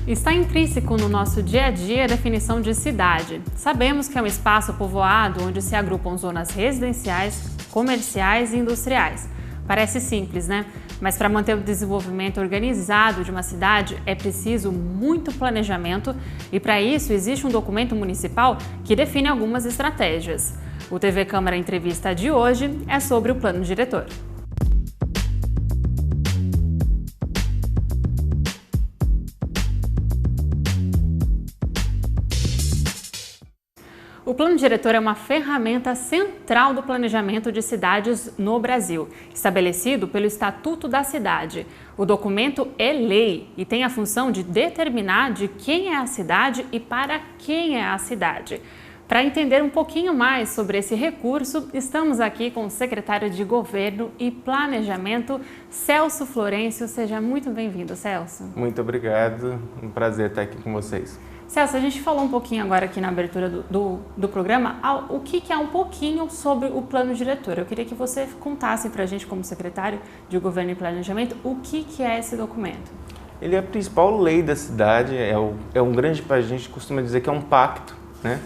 Está intrínseco no nosso dia a dia a definição de cidade. Sabemos que é um espaço povoado onde se agrupam zonas residenciais, comerciais e industriais. Parece simples, né? Mas para manter o desenvolvimento organizado de uma cidade é preciso muito planejamento e para isso existe um documento municipal que define algumas estratégias. O TV Câmara Entrevista de hoje é sobre o Plano Diretor. O Plano Diretor é uma ferramenta central do planejamento de cidades no Brasil, estabelecido pelo Estatuto da Cidade. O documento é lei e tem a função de determinar de quem é a cidade e para quem é a cidade. Para entender um pouquinho mais sobre esse recurso, estamos aqui com o secretário de Governo e Planejamento, Celso Florencio. Seja muito bem-vindo, Celso. Muito obrigado, um prazer estar aqui com vocês. Celso, a gente falou um pouquinho agora aqui na abertura do programa o que é um pouquinho sobre o Plano Diretor. Eu queria que você contasse para a gente, como secretário de Governo e Planejamento, o que é esse documento. Ele é a principal lei da cidade, a gente costuma dizer que é um pacto, né,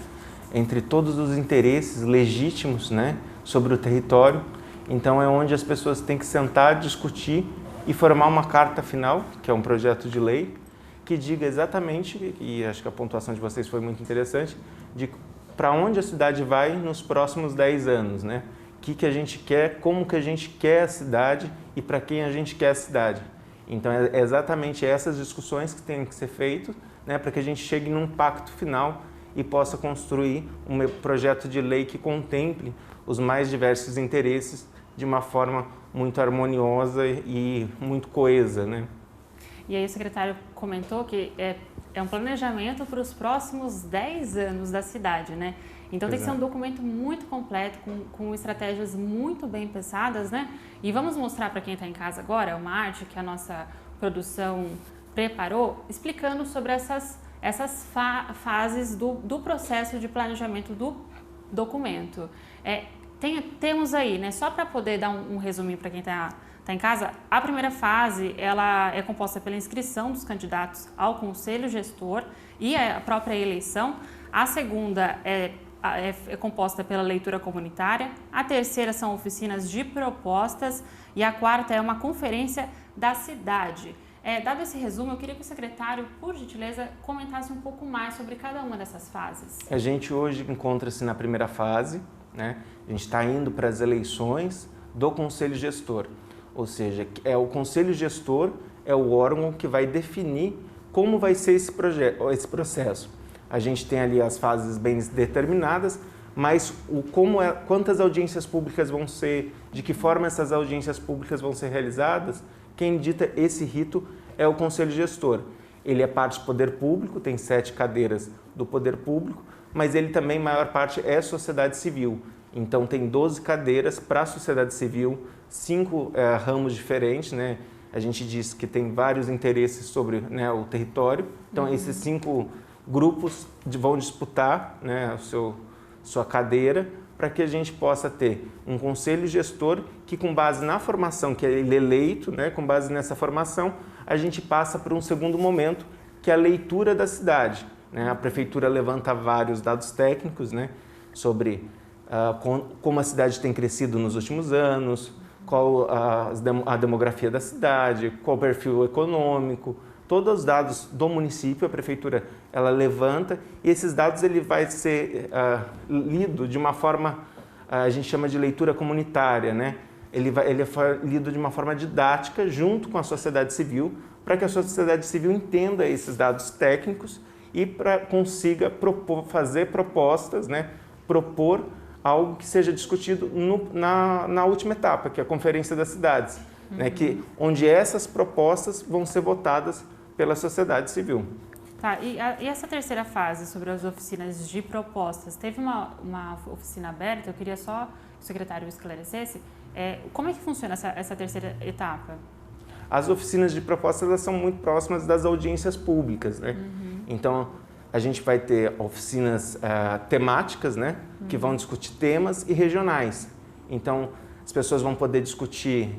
entre todos os interesses legítimos, né, sobre o território. Então é onde as pessoas têm que sentar, discutir e formar uma carta final, que é um projeto de lei, que diga exatamente, e acho que a pontuação de vocês foi muito interessante, de para onde a cidade vai nos próximos 10 anos, né? O que a gente quer, como que a gente quer a cidade e para quem a gente quer a cidade. Então é exatamente essas discussões que têm que ser feitas, né, para que a gente chegue num pacto final e possa construir um projeto de lei que contemple os mais diversos interesses de uma forma muito harmoniosa e muito coesa, né? E aí o secretário comentou que é um planejamento para os próximos 10 anos da cidade, né? Então tem que ser um documento muito completo, com estratégias muito bem pensadas, né? E vamos mostrar para quem está em casa agora uma arte que a nossa produção preparou, explicando sobre essas fases do processo de planejamento do documento. Temos aí, né? Só para poder dar um resuminho para quem está em casa, a primeira fase ela é composta pela inscrição dos candidatos ao Conselho Gestor e a própria eleição. A segunda é composta pela leitura comunitária. A terceira são oficinas de propostas e a quarta é uma conferência da cidade. Dado esse resumo, eu queria que o secretário, por gentileza, comentasse um pouco mais sobre cada uma dessas fases. A gente hoje encontra-se na primeira fase, né? A gente está indo para as eleições do Conselho Gestor. Ou seja, o Conselho Gestor é o órgão que vai definir como vai ser esse processo. A gente tem ali as fases bem determinadas, mas quantas audiências públicas vão ser, de que forma essas audiências públicas vão ser realizadas, quem dita esse rito é o Conselho Gestor. Ele é parte do poder público, tem 7 cadeiras do poder público, mas ele também, maior parte, é sociedade civil. Então tem 12 cadeiras para a sociedade civil, 5 ramos diferentes, né? A gente diz que tem vários interesses sobre, né, o território. Então esses 5 grupos vão disputar, né, sua cadeira para que a gente possa ter um conselho gestor que, com base na formação que ele é eleito, né, com base nessa formação, a gente passa para um segundo momento, que é a leitura da cidade, né? A prefeitura levanta vários dados técnicos, né, sobre como a cidade tem crescido nos últimos anos, qual a demografia da cidade, qual o perfil econômico, todos os dados do município, a prefeitura ela levanta e esses dados ele vai ser lido de uma forma, a gente chama de leitura comunitária, né? Ele é lido de uma forma didática junto com a sociedade civil, para que a sociedade civil entenda esses dados técnicos e consiga fazer propostas, né? Propor algo que seja discutido na última etapa, que é a Conferência das Cidades, né, onde essas propostas vão ser votadas pela sociedade civil. Tá, e essa terceira fase sobre as oficinas de propostas, teve uma oficina aberta, eu queria só que o secretário esclarecesse, como é que funciona essa terceira etapa? As oficinas de propostas elas são muito próximas das audiências públicas, né? Então, a gente vai ter oficinas temáticas, né, que vão discutir temas e regionais. Então, as pessoas vão poder discutir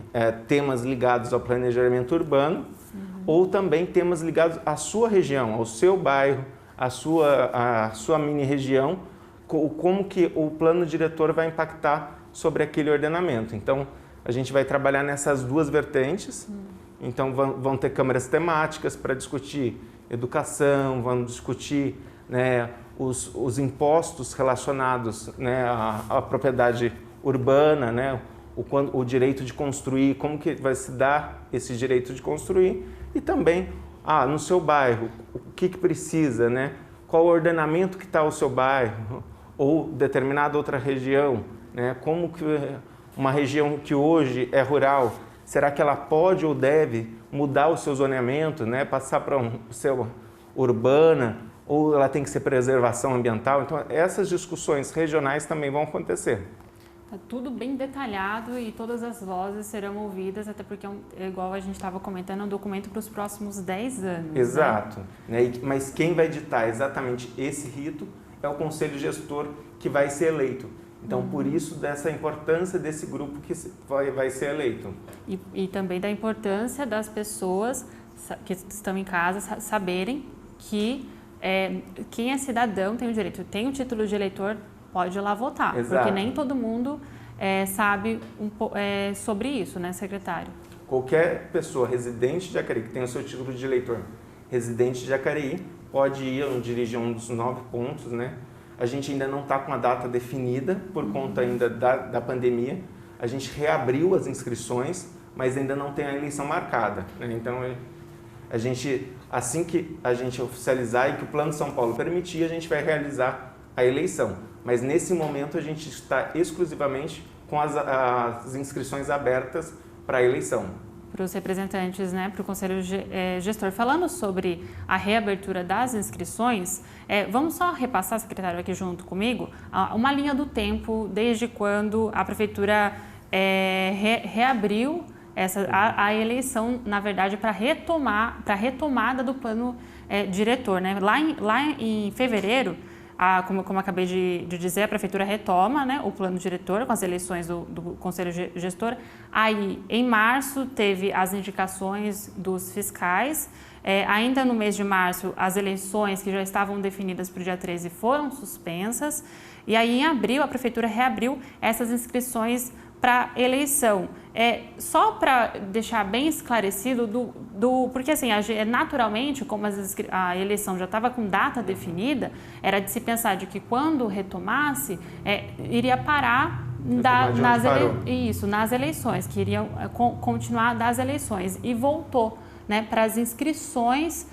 temas ligados ao planejamento urbano ou também temas ligados à sua região, ao seu bairro, à sua mini região, como que o plano diretor vai impactar sobre aquele ordenamento. Então, a gente vai trabalhar nessas duas vertentes. Então, vão ter câmaras temáticas para discutir educação, vão discutir, né, os impostos relacionados, né, à propriedade urbana, né, o direito de construir, como que vai se dar esse direito de construir, e também, no seu bairro, o que precisa, né, qual o ordenamento que está o seu bairro, ou determinada outra região, né, como que uma região que hoje é rural, será que ela pode ou deve mudar o seu zoneamento, né, passar para seu urbana, ou ela tem que ser preservação ambiental? Então, essas discussões regionais também vão acontecer. Está tudo bem detalhado e todas as vozes serão ouvidas, até porque, igual a gente estava comentando, é um documento para os próximos 10 anos. Exato. Né? Mas quem vai ditar exatamente esse rito é o Conselho Gestor, que vai ser eleito. Então, por isso, dessa importância desse grupo que vai ser eleito. E também da importância das pessoas que estão em casa saberem que quem é cidadão tem o direito, tem o título de eleitor, pode ir lá votar. Exato. Porque nem todo mundo sabe sobre isso, né, secretário? Qualquer pessoa residente de Jacareí, que tem o seu título de eleitor, residente de Jacareí, pode ir dirigir um dos 9 pontos, né? A gente ainda não está com a data definida por conta ainda da pandemia. A gente reabriu as inscrições, mas ainda não tem a eleição marcada, né? Então, assim que a gente oficializar e que o Plano São Paulo permitir, a gente vai realizar a eleição. Mas nesse momento a gente está exclusivamente com as inscrições abertas para a eleição. Para os representantes, né, para o Conselho Gestor. Falando sobre a reabertura das inscrições, vamos só repassar, secretário, aqui junto comigo, uma linha do tempo desde quando a Prefeitura reabriu a eleição, na verdade, para a retomada do plano diretor, né? Lá em fevereiro, como eu acabei de dizer, a Prefeitura retoma, né, o plano diretor com as eleições do Conselho Gestor. Aí, em março, teve as indicações dos fiscais. Ainda no mês de março, as eleições que já estavam definidas para o dia 13 foram suspensas. E aí, em abril, a Prefeitura reabriu essas inscrições para eleição. Só para deixar bem esclarecido, porque assim, naturalmente, como a eleição já estava com data definida, era de se pensar de que quando retomasse, iria parar nas eleições, que iriam continuar das eleições. E voltou, né, para as inscrições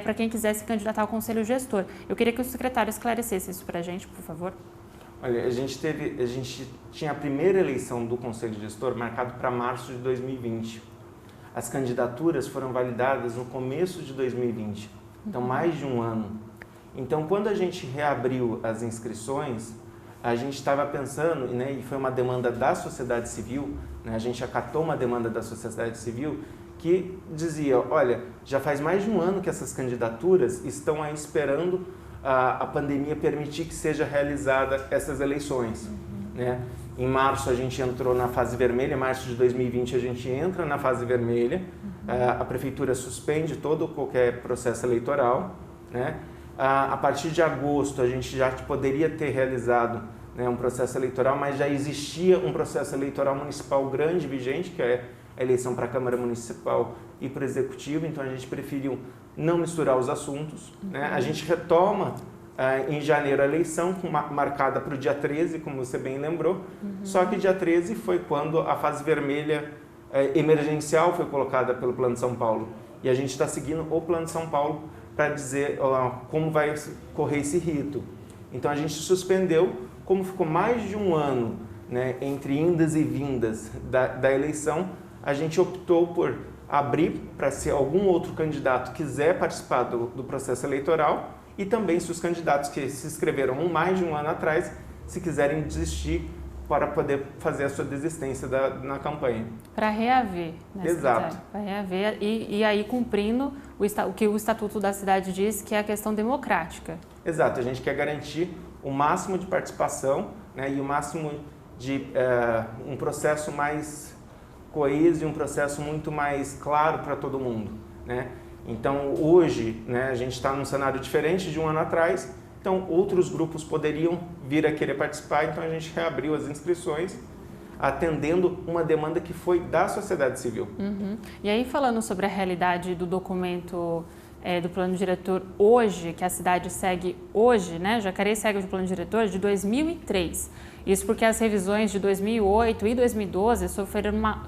para quem quisesse candidatar ao Conselho Gestor. Eu queria que o secretário esclarecesse isso para a gente, por favor. Olha, a gente tinha a primeira eleição do Conselho Gestor marcado para março de 2020. As candidaturas foram validadas no começo de 2020, então mais de um ano. Então, quando a gente reabriu as inscrições, a gente estava pensando, né, e foi uma demanda da sociedade civil, né, a gente acatou uma demanda da sociedade civil que dizia, olha, já faz mais de um ano que essas candidaturas estão aí esperando a pandemia permitir que seja realizada essas eleições, né? Em março a gente entrou na fase vermelha, em março de 2020 a gente entra na fase vermelha, a Prefeitura suspende qualquer processo eleitoral, né? A partir de agosto a gente já poderia ter realizado, né, um processo eleitoral, mas já existia um processo eleitoral municipal grande vigente, que é a eleição para a Câmara Municipal e para o Executivo, então a gente preferiu não misturar os assuntos, né? A gente retoma em janeiro a eleição, marcada para o dia 13, como você bem lembrou, só que dia 13 foi quando a fase vermelha emergencial foi colocada pelo Plano São Paulo. E a gente está seguindo o Plano São Paulo para dizer como vai correr esse rito. Então a gente suspendeu, como ficou mais de um ano, né, entre indas e vindas da eleição, a gente optou por abrir para se algum outro candidato quiser participar do processo eleitoral e também se os candidatos que se inscreveram mais de um ano atrás, se quiserem desistir para poder fazer a sua desistência na campanha. Para reaver, né? Exato. Para reaver e aí cumprindo o que o Estatuto da Cidade diz, que é a questão democrática. Exato, a gente quer garantir o máximo de participação, né, e o máximo de um processo mais coeso e um processo muito mais claro para todo mundo, né? Então, hoje, né, a gente está num cenário diferente de um ano atrás, então outros grupos poderiam vir a querer participar, então a gente reabriu as inscrições, atendendo uma demanda que foi da sociedade civil. E aí, falando sobre a realidade do documento do plano diretor hoje, que a cidade segue hoje, né? Jacareí segue o plano diretor de 2003. Isso porque as revisões de 2008 e 2012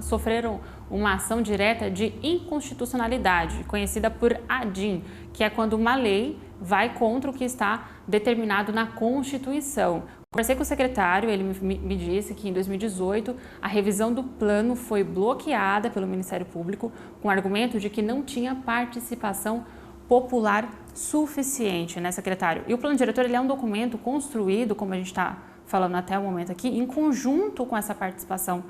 sofreram uma ação direta de inconstitucionalidade, conhecida por ADIM, que é quando uma lei vai contra o que está determinado na Constituição. Conversei com o secretário, ele me disse que em 2018 a revisão do plano foi bloqueada pelo Ministério Público com o argumento de que não tinha participação popular suficiente, né, secretário? E o plano diretor ele é um documento construído, como a gente está falando até o momento aqui, em conjunto com essa participação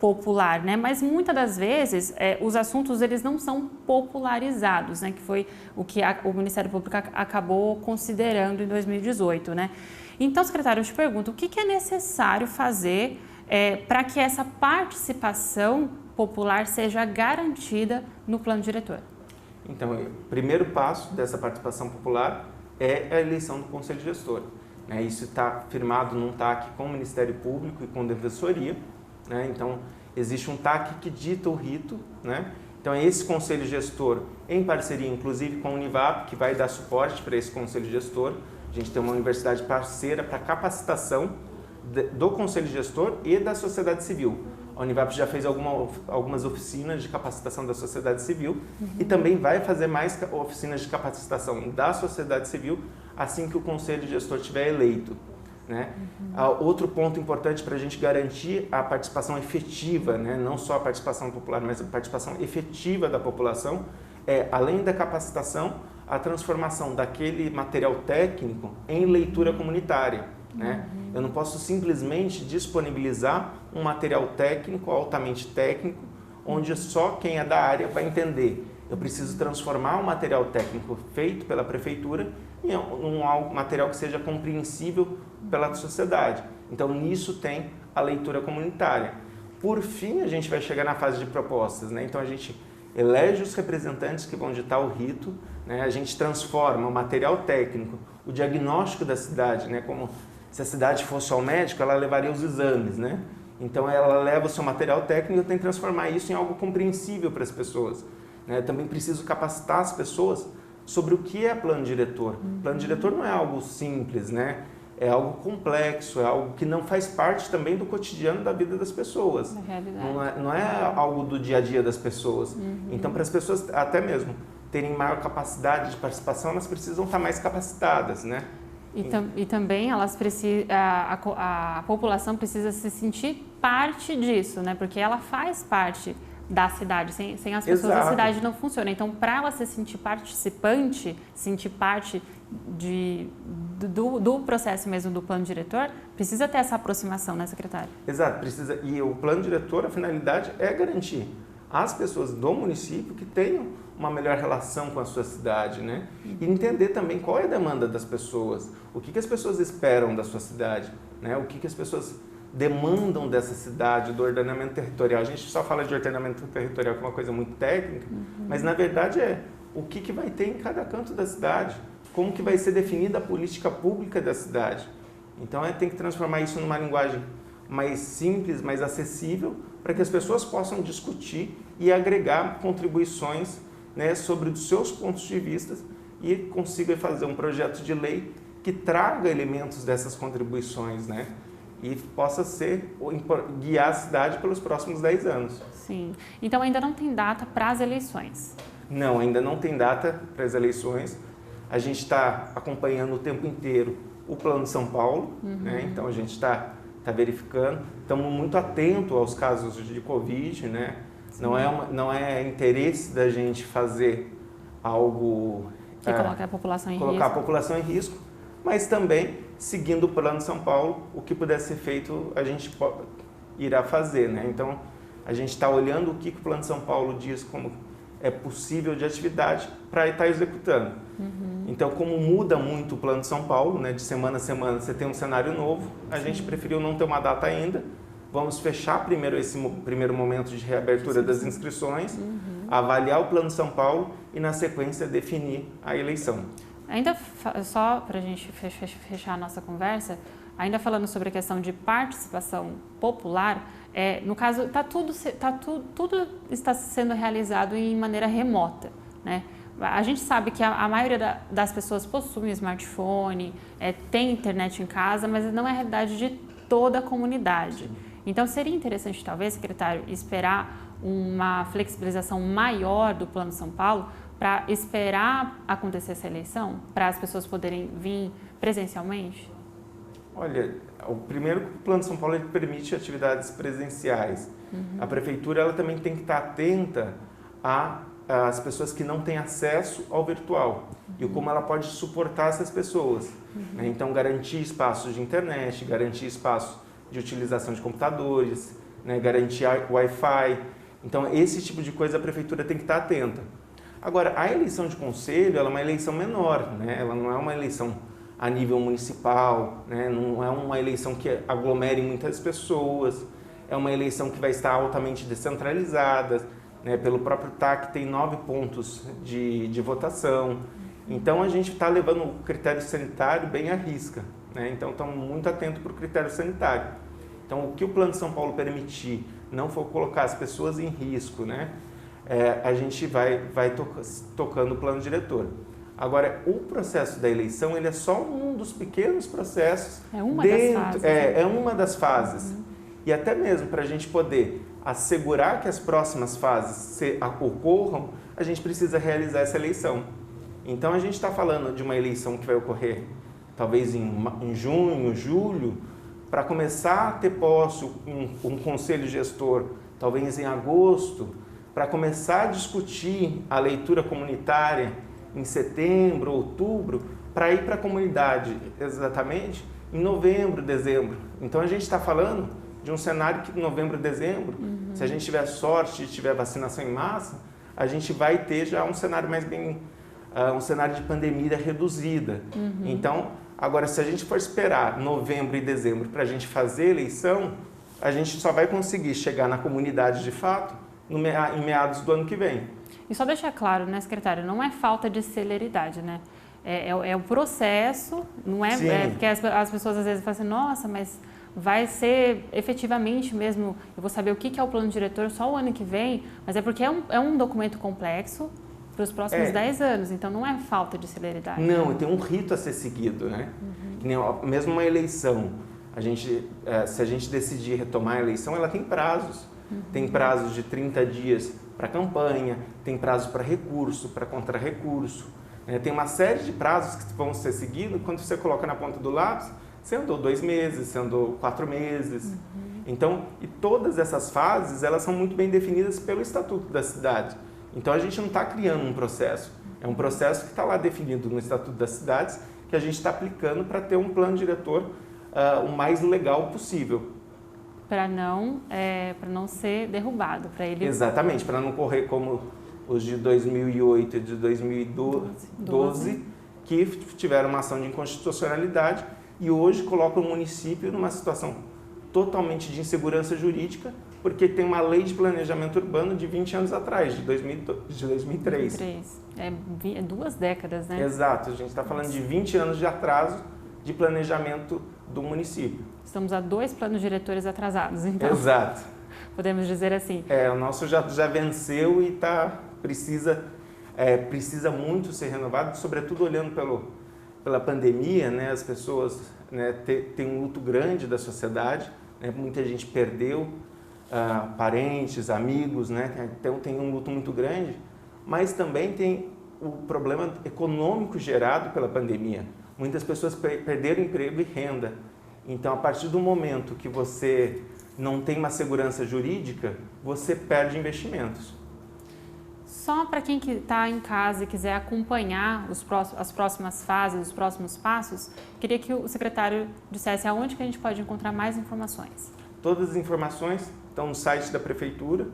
popular, né? Mas muitas das vezes os assuntos eles não são popularizados, né? Que foi o que o Ministério Público acabou considerando em 2018, né? Então, secretário, eu te pergunto, o que é necessário fazer para que essa participação popular seja garantida no plano diretor? Então, o primeiro passo dessa participação popular é a eleição do Conselho Gestor. Isso está firmado num TAC com o Ministério Público e com a Defensoria. Então, existe um TAC que dita o rito. Então, é esse Conselho Gestor, em parceria, inclusive, com a Univap, que vai dar suporte para esse Conselho Gestor. A gente tem uma universidade parceira para capacitação do Conselho Gestor e da sociedade civil. A Univap já fez algumas oficinas de capacitação da sociedade civil e também vai fazer mais oficinas de capacitação da sociedade civil assim que o Conselho Gestor estiver eleito. Outro ponto importante para a gente garantir a participação efetiva, não só a participação popular, mas a participação efetiva da população, além da capacitação, a transformação daquele material técnico em leitura comunitária. Eu não posso simplesmente disponibilizar um material técnico, altamente técnico, onde só quem é da área vai entender. Eu preciso transformar o material técnico feito pela prefeitura em um material que seja compreensível pela sociedade. Então, nisso tem a leitura comunitária. Por fim, a gente vai chegar na fase de propostas. Então, a gente elege os representantes que vão ditar o rito, a gente transforma o material técnico, o diagnóstico da cidade, como se a cidade fosse ao médico, ela levaria os exames, Então, ela leva o seu material técnico e tem que transformar isso em algo compreensível para as pessoas. Eu também preciso capacitar as pessoas sobre o que é plano diretor. Plano diretor não é algo simples, É algo complexo, é algo que não faz parte também do cotidiano da vida das pessoas. Não é algo do dia a dia das pessoas. Então, para as pessoas até mesmo terem maior capacidade de participação, elas precisam estar mais capacitadas, E também a população precisa se sentir parte disso, Porque ela faz parte da cidade, sem as pessoas a cidade não funciona. Então, para ela se sentir participante, sentir parte do processo mesmo do plano diretor, precisa ter essa aproximação, secretário? Exato, precisa. E o plano diretor, a finalidade é garantir às pessoas do município que tenham uma melhor relação com a sua cidade, E entender também qual é a demanda das pessoas, o que as pessoas esperam da sua cidade, O que as pessoas demandam dessa cidade, do ordenamento territorial. A gente só fala de ordenamento territorial, que é uma coisa muito técnica, mas na verdade o que vai ter em cada canto da cidade, como que vai ser definida a política pública da cidade. Então tem que transformar isso numa linguagem mais simples, mais acessível, para que as pessoas possam discutir e agregar contribuições sobre os seus pontos de vista e consiga fazer um projeto de lei que traga elementos dessas contribuições, e possa guiar a cidade pelos próximos 10 anos. Sim. Então, ainda não tem data para as eleições? Não, ainda não tem data para as eleições. A gente está acompanhando o tempo inteiro o Plano de São Paulo, Então, a gente está verificando. Estamos muito atentos aos casos de Covid, Não é interesse da gente fazer algo... Que coloca a população em risco. Colocar a população em risco, mas também, seguindo o Plano de São Paulo, o que puder ser feito, a gente irá fazer, Então, a gente está olhando o que o Plano de São Paulo diz como é possível de atividade para estar executando. Então, como muda muito o Plano de São Paulo, de semana a semana você tem um cenário novo, a gente preferiu não ter uma data ainda. Vamos fechar primeiro esse primeiro momento de reabertura das inscrições. avaliar o Plano São Paulo e, na sequência, definir a eleição. Ainda só para a gente fechar a nossa conversa, ainda falando sobre a questão de participação popular, no caso, tudo está sendo realizado em maneira remota, né? A gente sabe que a maioria das pessoas possui um smartphone, tem internet em casa, mas não é a realidade de toda a comunidade. Então, seria interessante, talvez, secretário, esperar uma flexibilização maior do Plano São Paulo para esperar acontecer essa eleição, para as pessoas poderem vir presencialmente? Olha, o primeiro que o Plano São Paulo ele permite atividades presenciais. A prefeitura ela também tem que estar atenta às pessoas que não têm acesso ao virtual e como ela pode suportar essas pessoas. Né? Então, garantir espaços de internet, garantir espaços de utilização de computadores, né? Garantir Wi-Fi. Então, esse tipo de coisa a prefeitura tem que estar atenta. Agora, a eleição de conselho ela é uma eleição menor, né? Ela não é uma eleição a nível municipal, né? Não é uma eleição que aglomere muitas pessoas, é uma eleição que vai estar altamente descentralizada, né? Pelo próprio TAC tem 9 pontos de votação, então a gente está levando o critério sanitário bem à risca, né? Então estamos muito atentos para o critério sanitário. Então o que o Plano São Paulo permitir não for colocar as pessoas em risco, né? A gente vai tocando o plano diretor. Agora, o processo da eleição ele é só um dos pequenos processos. É uma das fases. É uma das fases. E até mesmo para a gente poder assegurar que as próximas fases ocorram, a gente precisa realizar essa eleição. Então, a gente está falando de uma eleição que vai ocorrer talvez em junho, julho, para começar a ter posse um conselho gestor, talvez em agosto, para começar a discutir a leitura comunitária em setembro, outubro, para ir para a comunidade exatamente em novembro, dezembro. Então a gente está falando de um cenário que em novembro, dezembro, se a gente tiver sorte e tiver vacinação em massa, a gente vai ter já um cenário mais bem, um cenário de pandemia reduzida. Então, agora se a gente for esperar novembro e dezembro para a gente fazer eleição, a gente só vai conseguir chegar na comunidade de fato em meados do ano que vem. E só deixar claro, né, secretário, não é falta de celeridade, né? É o processo, não é porque as pessoas às vezes falam assim, nossa, mas vai ser efetivamente mesmo, eu vou saber o que é o plano diretor só o ano que vem, mas é porque é um documento complexo para os próximos 10 anos, então não é falta de celeridade. Não, tem um rito a ser seguido, né? Que nem, mesmo uma eleição, se a gente decidir retomar a eleição, ela tem prazos. Tem prazos de 30 dias para campanha, tem prazo para recurso, para contra-recurso. Tem uma série de prazos que vão ser seguidos. Quando você coloca na ponta do lápis, você andou 2 meses, você andou 4 meses. Então, e todas essas fases, elas são muito bem definidas pelo Estatuto da Cidade. Então, a gente não está criando um processo. É um processo que está lá definido no Estatuto das Cidades, que a gente está aplicando para ter um plano diretor o mais legal possível. Para não ser derrubado, para ele... Exatamente, para não correr como os de 2008 e de 2012, que tiveram uma ação de inconstitucionalidade e hoje colocam o município numa situação totalmente de insegurança jurídica, porque tem uma lei de planejamento urbano de 20 anos atrás, de 2003. É 2 décadas, né? Exato, a gente está falando de 20 anos de atraso de planejamento do município. Estamos a 2 planos diretores atrasados, então. Exato. Podemos dizer assim. O nosso já venceu e precisa muito ser renovado, sobretudo olhando pela pandemia, né? As pessoas, né, têm um luto grande da sociedade, né? Muita gente perdeu parentes, amigos, né? Então tem um luto muito grande, mas também tem o problema econômico gerado pela pandemia. Muitas pessoas perderam emprego e renda. Então, a partir do momento que você não tem uma segurança jurídica, você perde investimentos. Só para quem está em casa e quiser acompanhar as próximas fases, os próximos passos, queria que o secretário dissesse aonde que a gente pode encontrar mais informações. Todas as informações estão no site da Prefeitura,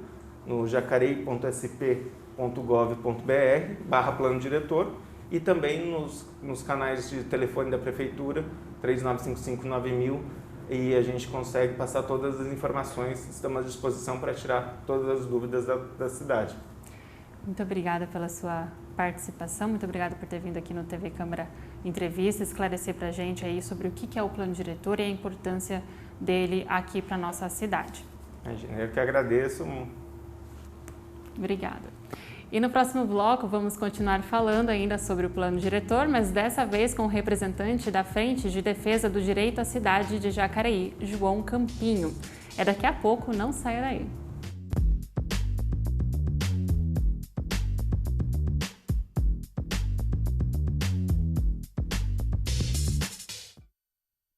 no jacareí.sp.gov.br/plano diretor, e também nos canais de telefone da Prefeitura, 3955-9000, e a gente consegue passar todas as informações, estamos à disposição para tirar todas as dúvidas da cidade. Muito obrigada pela sua participação, muito obrigada por ter vindo aqui no TV Câmara Entrevista, esclarecer para a gente aí sobre o que é o plano diretor e a importância dele aqui para a nossa cidade. Imagina, eu que agradeço. Obrigada. E no próximo bloco vamos continuar falando ainda sobre o plano diretor, mas dessa vez com o representante da Frente de Defesa do Direito à Cidade de Jacareí, João Campinho. É daqui a pouco, não saia daí.